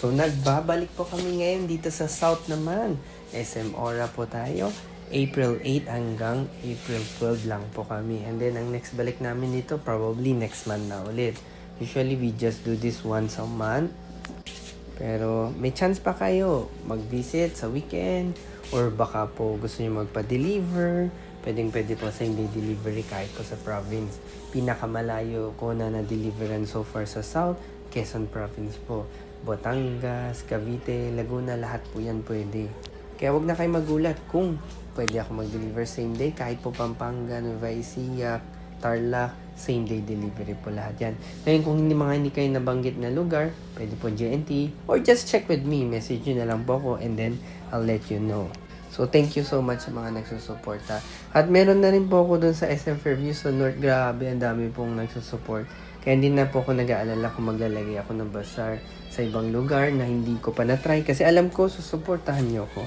So, nagbabalik po kami ngayon dito sa South naman. SM Aura po tayo. April 8 hanggang April 12 lang po kami. And then, ang next balik namin dito, probably next month na ulit. Usually, we just do this once a month. Pero, may chance pa kayo mag-visit sa weekend. Or baka po gusto nyo magpa-deliver. Pwede po same day delivery kahit po sa province. Pinakamalayo ko na na-deliveran so far sa South, Quezon Province po. Batangas, Cavite, Laguna, lahat po yan pwede. Kaya wag na kayo magulat kung pwede ako mag-deliver same day. Kahit po Pampanga, Nueva Ecija, Tarlac, same day delivery po lahat yan. Ngayon kung hindi kayo nabanggit na lugar, pwede po GNT or just check with me. Message nyo na lang po ako and then I'll let you know. So, thank you so much sa mga nagsusuporta. At meron na rin po ako dun sa SM Fairview sa North. Grabe, ang dami pong nagsusupport. Kaya hindi na po ako nag-aalala kung maglalagay ako ng bazaar sa ibang lugar na hindi ko pa na-try. Kasi alam ko, susuportahan niyo ko.